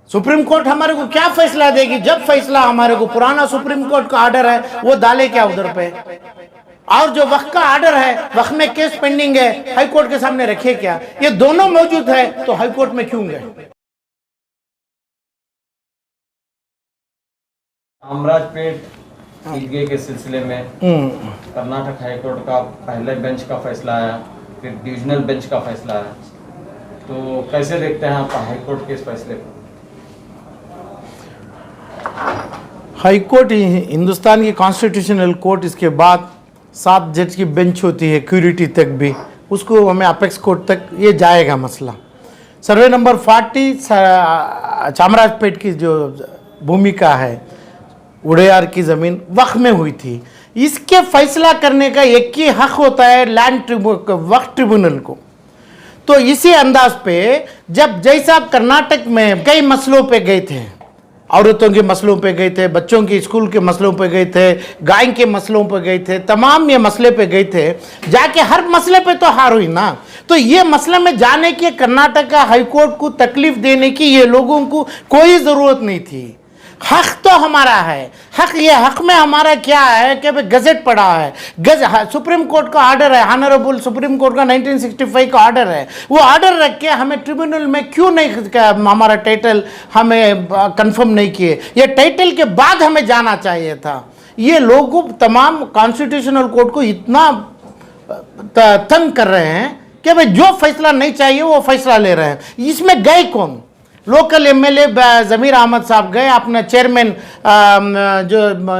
Supreme court हमारे को क्या फैसला देगी? जब फैसला हमारे को पुराना सुप्रीम कोर्ट का ऑर्डर है वो डाले क्या उधर पे, और जो वक्त का ऑर्डर है वक्त में केस पेंडिंग है हाई कोर्ट के सामने रखे क्या? ये दोनों मौजूद है तो हाई कोर्ट में क्यों गए? चामराजपेट ईदगाह के सिलसिले में कर्नाटक हाईकोर्ट का पहले बेंच का फैसला आया, फिर डिविजनल बेंच का फैसला आया, तो कैसे देखते हैं आप हाईकोर्ट के इस फैसले को? हाई कोर्ट हिंदुस्तान की कॉन्स्टिट्यूशनल कोर्ट, इसके बाद 7 जज की बेंच होती है क्यूरिटी तक भी, उसको हमें अपेक्स कोर्ट तक ये जाएगा मसला। सर्वे नंबर 40 चामराजपेट की जो भूमिका है, उड़ेयार की ज़मीन वक्फ में हुई थी, इसके फैसला करने का एक ही हक होता है वक्फ ट्रिब्यूनल को। तो इसी अंदाज पे जब जैसा कर्नाटक में कई मसलों पे गए थे, औरतों के मसलों पे गए थे, बच्चों के स्कूल के मसलों पे गए थे, गाय के मसलों पे गए थे, तमाम ये मसले पे गए थे, जाके हर मसले पे तो हार हुई ना। तो ये मसले में जाने के कर्नाटक का हाईकोर्ट को तकलीफ देने की ये लोगों को कोई ज़रूरत नहीं थी। हक तो हमारा है, हक ये हक में हमारा क्या है कि भाई गजट पड़ा है, सुप्रीम कोर्ट का ऑर्डर है, ऑनरेबल सुप्रीम कोर्ट का 1965 का ऑर्डर है, वो ऑर्डर रख के हमें ट्रिब्यूनल में क्यों नहीं हमारा टाइटल हमें कंफर्म नहीं किए? ये टाइटल के बाद हमें जाना चाहिए था। ये लोग तमाम कॉन्स्टिट्यूशनल कोर्ट को इतना तंग कर रहे हैं कि भाई जो फैसला नहीं चाहिए वो फैसला ले रहे हैं। इसमें गए कौन? लोकल एमएलए ज़मीर अहमद साहब गए, अपना चेयरमैन जो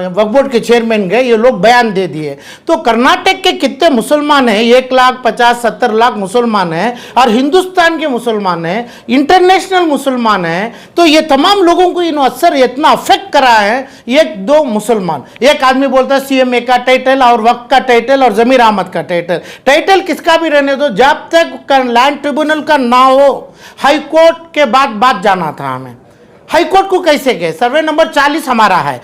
वक्फ बोर्ड के चेयरमैन गए, ये लोग बयान दे दिए। तो कर्नाटक के कितने मुसलमान हैं? 1,50,70 लाख मुसलमान हैं, और हिंदुस्तान के मुसलमान हैं, इंटरनेशनल मुसलमान हैं। तो ये तमाम लोगों को इन असर इतना अफेक्ट करा है। एक दो मुसलमान, एक आदमी बोलता है सीएमए का टाइटल और वक्फ का टाइटल और ज़मीर अहमद का टाइटल, टाइटल किसका भी रहने दो, जब तक लैंड ट्रिब्यूनल का ना हो हाई कोर्ट के बाद जाना था हमें। हाई कोर्ट को कैसे गए? सर्वे नंबर 40 हमारा है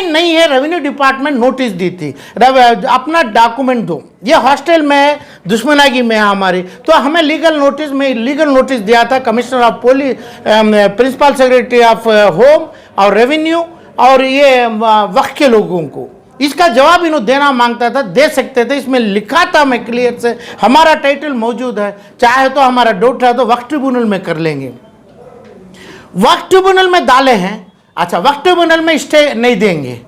नहीं है, रेवेन्यू डिपार्टमेंट नोटिस दी थी, अपना डॉक्यूमेंट दो, ये हॉस्टल में है, दुश्मनागी में है हमारी। तो हमें लीगल नोटिस दिया था commissioner of police, principal secretary of home और रेवेन्यू और ये वक्फ के लोगों को। इसका जवाब इन्होंने देना मांगता था, दे सकते थे, इसमें लिखा था मैं क्लियर से, हमारा टाइटल मौजूद है, चाहे तो हमारा डाउट है तो वक्फ ट्रिब्यूनल में कर लेंगे। वक्फ ट्रिब्यूनल में डाले हैं, अच्छा वक्फ ट्रिब्यूनल में स्टे नहीं देंगे,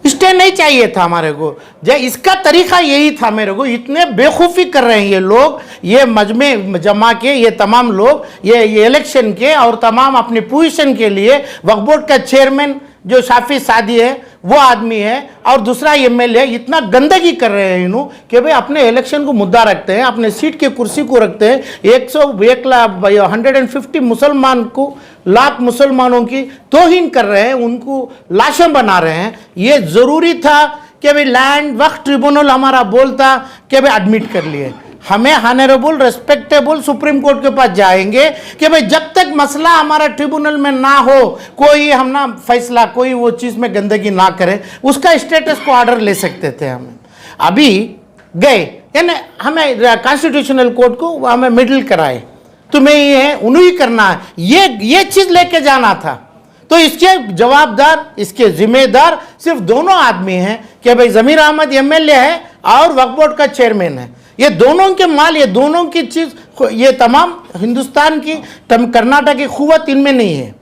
स्टे नहीं चाहिए था हमारे को। इसका तरीका यही था, मेरे को इतने बेवकूफ़ी कर रहे हैं ये लोग, ये मजमे जमा के ये तमाम लोग, ये इलेक्शन के और तमाम अपनी पोजीशन के लिए वक्फ बोर्ड का चेयरमैन जो शाफी सादी है वो आदमी है, और दूसरा एमएलए इतना गंदगी कर रहे हैं इन्हों कि भाई अपने इलेक्शन को मुद्दा रखते हैं, अपने सीट के कुर्सी को रखते हैं। 150 मुसलमान को, लाख मुसलमानों की तौहीन कर रहे हैं, उनको लाशें बना रहे हैं। ये ज़रूरी था कि भाई लैंड वक्फ ट्रिब्यूनल हमारा बोलता कि भाई एडमिट कर लिए, हमें ऑनरेबल रिस्पेक्टेबल सुप्रीम कोर्ट के पास जाएंगे कि भाई जब तक मसला हमारा ट्रिब्यूनल में ना हो, कोई हम ना फैसला, कोई वो चीज़ में गंदगी ना करे, उसका स्टेटस को ऑर्डर ले सकते थे। हमें अभी गए यानी हमें कॉन्स्टिट्यूशनल कोर्ट को हमें मिडिल कराए, तुम्हें ये है उन्हें करना है, ये चीज़ लेके जाना था। तो इसके जवाबदार, इसके जिम्मेदार सिर्फ दोनों आदमी हैं कि भाई ज़मीर अहमद एमएलए है और वक्फ बोर्ड का चेयरमैन है। ये दोनों के माल, ये दोनों की चीज़, ये तमाम हिंदुस्तान की कर्नाटक की कुव्वत इनमें नहीं है।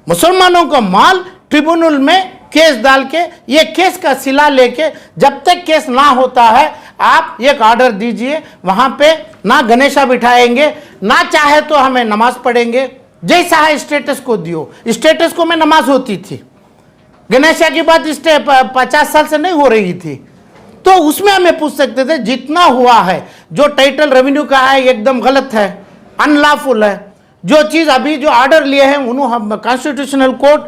मुसलमानों का माल ट्रिब्यूनल में केस डाल के, ये केस का सिला लेके, जब तक केस ना होता है आप एक ऑर्डर दीजिए, वहाँ पे ना गणेशा बिठाएंगे, ना चाहे तो हमें नमाज पढ़ेंगे, जैसा है स्टेटस को दियो। स्टेटस को में नमाज होती थी, गणेशा की बात 50 साल से नहीं हो रही थी, तो उसमें हमें पूछ सकते थे। जितना हुआ है, जो टाइटल रेवेन्यू का है एकदम गलत है, अनलॉफुल है। जो चीज़ अभी जो ऑर्डर लिए हैं उन्होंने हम कॉन्स्टिट्यूशनल कोर्ट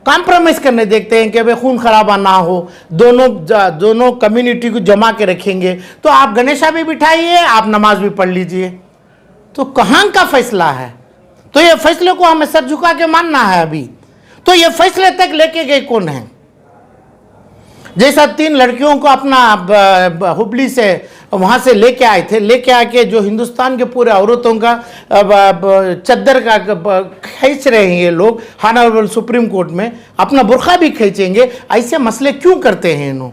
कॉम्प्रोमाइज़ करने देखते हैं कि भाई खून खराबा ना हो, दोनों कम्युनिटी को जमा के रखेंगे। तो आप गणेशा भी बिठाइए, आप नमाज भी पढ़ लीजिए। तो कहाँ का फैसला है? तो ये फैसले को हमें सर झुका के मानना है अभी। तो ये फैसले तक लेके गए कौन है? जैसा 3 लड़कियों को अपना हुबली से वहाँ से लेके आए थे, लेके आके जो हिंदुस्तान के पूरे औरतों का चद्दर का खींच रहे हैं ये लोग ऑनरेबल सुप्रीम कोर्ट में, अपना बुर्खा भी खींचेंगे। ऐसे मसले क्यों करते हैं इन्हों?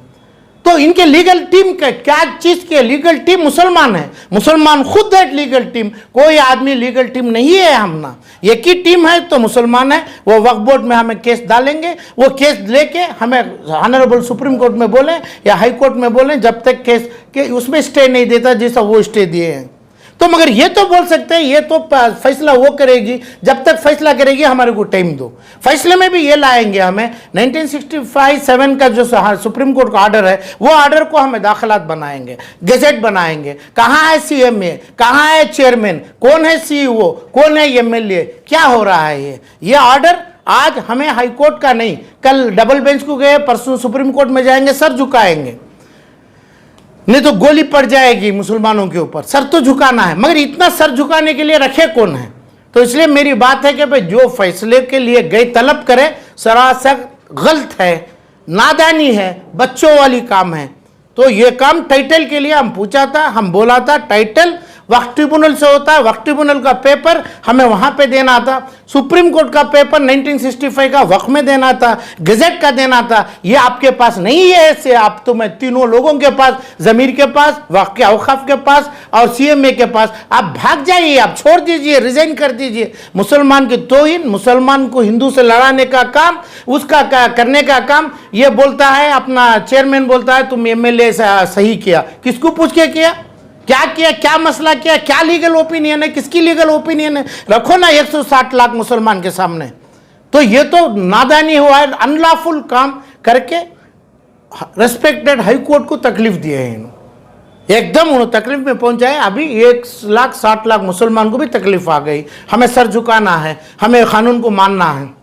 तो इनके लीगल टीम का क्या चीज की लीगल टीम? मुसलमान है, मुसलमान खुद है लीगल टीम, कोई आदमी लीगल टीम नहीं है। हम ना एक ही टीम है तो मुसलमान है। वो वक्फ बोर्ड में हमें केस डालेंगे, वो केस लेके हमें ऑनरेबल सुप्रीम कोर्ट में बोलें या हाई कोर्ट में बोलें, जब तक केस के उसमें स्टे नहीं देता जैसा वो स्टे दिए हैं। तो मगर ये तो बोल सकते हैं ये तो फैसला वो करेगी, जब तक फैसला करेगी हमारे को टाइम दो। फैसले में भी ये लाएंगे हमें 1965-7 का जो सुप्रीम कोर्ट का ऑर्डर है, वो ऑर्डर को हमें दाखिलात बनाएंगे, गजट बनाएंगे। कहाँ है CMA, कहाँ है चेयरमैन, कौन है CEO, कौन है MLA, क्या हो रहा है? ये ऑर्डर आज हमें हाई कोर्ट का नहीं, कल डबल बेंच को गए, परसों सुप्रीम कोर्ट में जाएंगे, सर झुकाएंगे, नहीं तो गोली पड़ जाएगी मुसलमानों के ऊपर। सर तो झुकाना है, मगर इतना सर झुकाने के लिए रखे कौन है? तो इसलिए मेरी बात है कि भाई जो फैसले के लिए गए तलब करे, सरासर गलत है, नादानी है, बच्चों वाली काम है। तो ये काम टाइटल के लिए हम पूछा था, हम बोला था टाइटल वक्फ ट्रिब्यूनल से होता है, वक्फ ट्रिब्यूनल का पेपर हमें वहां पे देना था, सुप्रीम कोर्ट का पेपर 1965 का वक्फ में देना था, गजट का देना था। ये आपके पास नहीं है। ऐसे आप तो मैं तीनों लोगों के पास, जमीर के पास, वक्फ के औकाफ के पास और CMA के पास, आप भाग जाइए, आप छोड़ दीजिए, रिजाइन कर दीजिए। मुसलमान की तौहीन, मुसलमान को हिंदू से लड़ाने का काम, उसका करने का काम ये बोलता है, अपना चेयरमैन बोलता है तुम MLA सही किया। किसको पूछ के किया? क्या किया? क्या मसला किया? क्या लीगल ओपिनियन है? किसकी लीगल ओपिनियन है? रखो ना 160 लाख मुसलमान के सामने। तो ये तो नादानी हुआ है, अनलॉफुल काम करके रेस्पेक्टेड हाई कोर्ट को तकलीफ दिए हैं, एकदम उन्होंने तकलीफ में पहुंचाए। अभी 1,60,00,000 मुसलमान को भी तकलीफ आ गई। हमें सर झुकाना है, हमें कानून को मानना है,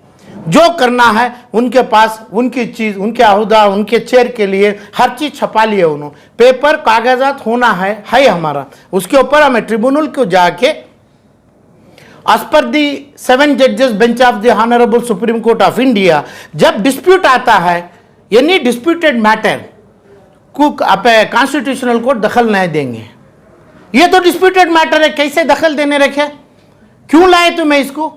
जो करना है उनके पास, उनकी चीज, उनके अहदा, उनके चेयर के लिए हर चीज छपा लिए उन्होंने। पेपर कागजात होना है हमारा, उसके ऊपर हमें ट्रिब्यूनल को जाके एज पर दी 7 जजेस bench of the honourable supreme court of India, जब डिस्प्यूट आता है, एनी डिस्प्यूटेड मैटर को कॉन्स्टिट्यूशनल कोर्ट दखल नहीं देंगे। ये तो डिस्प्यूटेड मैटर है, कैसे दखल देने रखे? क्यों लाए तुम्हें इसको?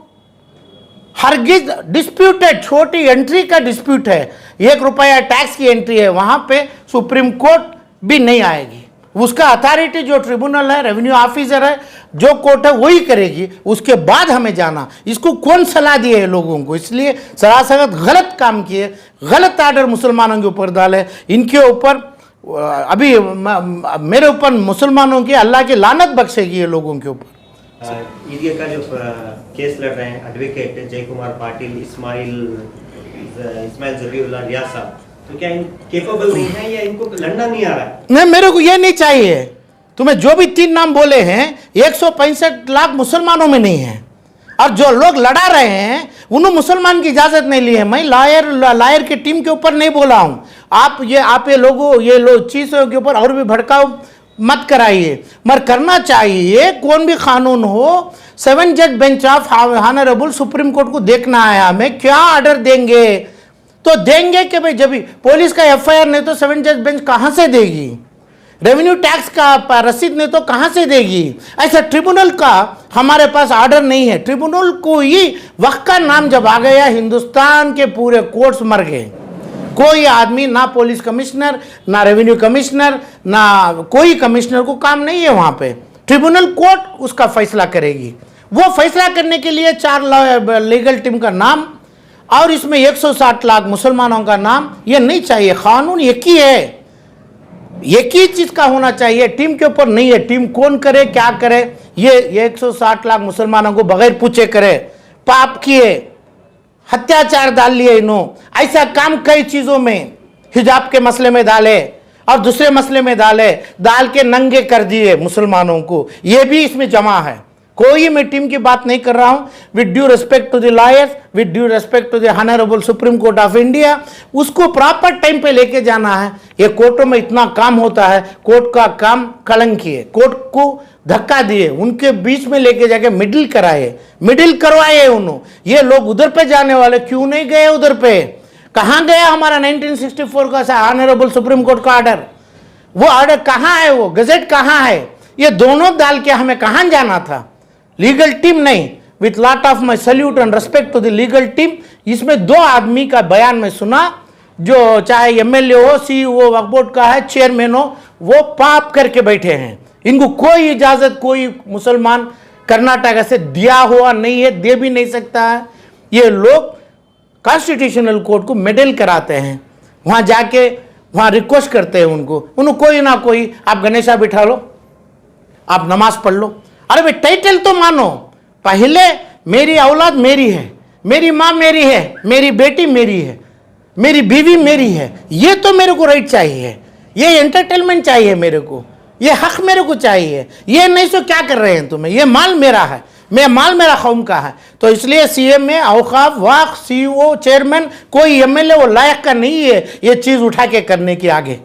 हरगिज डिस्प्यूटेड, छोटी एंट्री का डिस्प्यूट है, 1 रुपया टैक्स की एंट्री है, वहां पे सुप्रीम कोर्ट भी नहीं आएगी। उसका अथॉरिटी जो ट्रिब्यूनल है, रेवेन्यू ऑफिसर है, जो कोर्ट है वही करेगी। उसके बाद हमें जाना, इसको कौन सलाह दिए है लोगों को? इसलिए सरासर गलत काम किए, गलत ऑर्डर मुसलमानों के ऊपर डाले। इनके ऊपर अभी मेरे ऊपर मुसलमानों की अल्लाह की लानत बख्शेगी ये लोगों के ऊपर। ईडीए का जो केस लड़ रहे हैं एडवोकेट जय कुमार पाटिल, इस्माइल जबीउल्लाह रियाज साहब, तो क्या इन केपेबल नहीं है या इनको लड़ना नहीं आ रहा है? नहीं, मेरे को ये नहीं चाहिए। तुम्हें जो भी 3 नाम बोले हैं, 165 लाख मुसलमानों में नहीं है, और जो लोग लड़ा रहे हैं उन्होंने मुसलमान की इजाजत नहीं ली है। मैं लायर की टीम के ऊपर नहीं बोला हूं। आप ये लोग चीजों के ऊपर और भी भड़काओ मत कराइए, मगर करना चाहिए। कौन भी कानून हो, 7 जज bench of honourable supreme court को देखना है हमें, क्या ऑर्डर देंगे तो देंगे कि भाई जब पुलिस का FIR नहीं तो 7 जज बेंच कहां से देगी? रेवेन्यू टैक्स का रसीद नहीं तो कहां से देगी? ऐसा ट्रिब्यूनल का हमारे पास ऑर्डर नहीं है। ट्रिब्यूनल को ही वक्त का नाम जब आ गया, हिंदुस्तान के पूरे कोर्ट्स मर गए। कोई आदमी, ना पुलिस कमिश्नर, ना रेवेन्यू कमिश्नर, ना कोई कमिश्नर को काम नहीं है वहां पे। ट्रिब्यूनल कोर्ट उसका फैसला करेगी। वो फैसला करने के लिए 4 लीगल टीम का नाम और इसमें 160 लाख मुसलमानों का नाम, ये नहीं चाहिए। कानून एक ही है, एक ही चीज का होना चाहिए, टीम के ऊपर नहीं है। टीम कौन करे, क्या करे, ये 160 लाख मुसलमानों को बगैर पूछे करे, पाप किए, अत्याचार डाल लिए इन्होंने। ऐसा काम कई चीजों में, हिजाब के मसले में डाले और दूसरे मसले में डाल के नंगे कर दिए मुसलमानों को। ये भी इसमें जमा है। कोई मैं टीम की बात नहीं कर रहा हूं। With due respect to the lawyers, with due respect to the honourable supreme court of India, उसको प्रॉपर टाइम पे लेके जाना है। ये कोर्टों में इतना काम होता है, कोर्ट का काम कलंकी है, कोर्ट को धक्का दिए, उनके बीच में लेके जाके मिडिल कराए, मिडिल करवाए उन्होंने। ये लोग उधर पे जाने वाले क्यों नहीं गए उधर पे? कहाँ गया हमारा 1964 का ऑनरेबल सुप्रीम कोर्ट का ऑर्डर? वो ऑर्डर कहाँ है? वो गजेट कहाँ है? ये दोनों डाल के हमें कहाँ जाना था? लीगल टीम नहीं, with lot of my salute and respect to the legal team, इसमें 2 आदमी का बयान में सुना, जो चाहे एमएलए हो, सीईओ वक्फ बोर्ड का है, चेयरमैन हो, वो पाप करके बैठे हैं। इनको कोई इजाजत कोई मुसलमान कर्नाटक से दिया हुआ नहीं है, दे भी नहीं सकता है। ये लोग कॉन्स्टिट्यूशनल कोर्ट को मेडल कराते हैं, वहाँ जाके वहाँ रिक्वेस्ट करते हैं उनको कोई ना कोई, आप गणेशा बिठा लो, आप नमाज पढ़ लो। अरे भाई टाइटल तो मानो, पहले मेरी औलाद मेरी है, मेरी माँ मेरी है, मेरी बेटी मेरी है, मेरी बीवी मेरी है, ये तो मेरे को राइट चाहिए, ये एंटरटेनमेंट चाहिए मेरे को, ये हक मेरे को चाहिए। ये नहीं सो क्या कर रहे हैं तुम्हें, ये माल मेरा है, माल मेरा कौम का है। तो इसलिए सीएम में औकाफ वक्फ सीईओ चेयरमैन कोई एमएलए वो लायक का नहीं है ये चीज़ उठा के करने की आगे।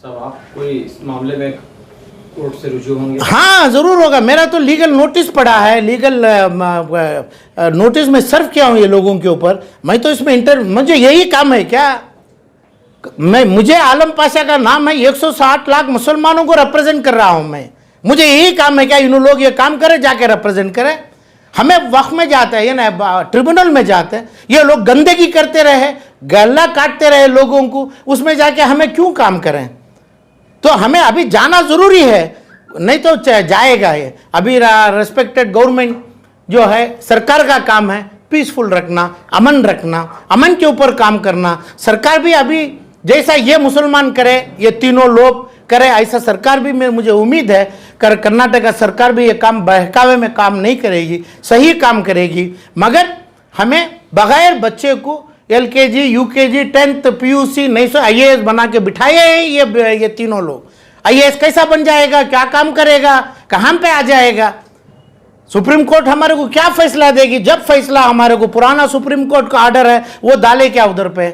सब आप कोई इस मामले में कोर्ट से रुजू होंगे? हाँ जरूर होगा, मेरा तो लीगल नोटिस पड़ा है, लीगल नोटिस में सर्व किया हूँ ये लोगों के ऊपर। मैं तो इसमें मुझे यही काम है क्या? मुझे आलम पाशा का नाम है, 160 लाख मुसलमानों को रिप्रेजेंट कर रहा हूँ मैं। मुझे यही काम है क्या इन लोग ये काम करें, जाके रिप्रेजेंट करें? हमें वक्फ में जाते हैं, ये ना ट्रिब्यूनल में जाते हैं, ये लोग गंदगी करते रहे, गला काटते रहे लोगों को, उसमें जाके हमें क्यों काम करें? तो हमें अभी जाना जरूरी है, नहीं तो जाएगा ये। अभी रेस्पेक्टेड गवर्नमेंट जो है, सरकार का काम है पीसफुल रखना, अमन के ऊपर काम करना। सरकार भी अभी जैसा ये मुसलमान करे, ये तीनों लोग करे, ऐसा सरकार भी मुझे उम्मीद है कर्नाटक सरकार भी ये काम बहकावे में काम नहीं करेगी, सही काम करेगी। मगर हमें बगैर बच्चे को LKG UKG 10th PUC नहीं सो IAS बना के बिठाए हैं ये तीनों लोग। IAS कैसा बन जाएगा, क्या काम करेगा, कहाँ पे आ जाएगा? सुप्रीम कोर्ट हमारे को क्या फैसला देगी? जब फैसला हमारे को पुराना सुप्रीम कोर्ट का ऑर्डर है वो डाले क्या उधर पे,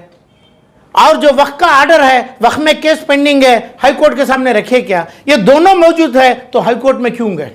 और जो वक्फ का ऑर्डर है, वक्फ में केस पेंडिंग है, हाई कोर्ट के सामने रखे क्या? ये दोनों मौजूद है तो हाई कोर्ट में क्यों गए?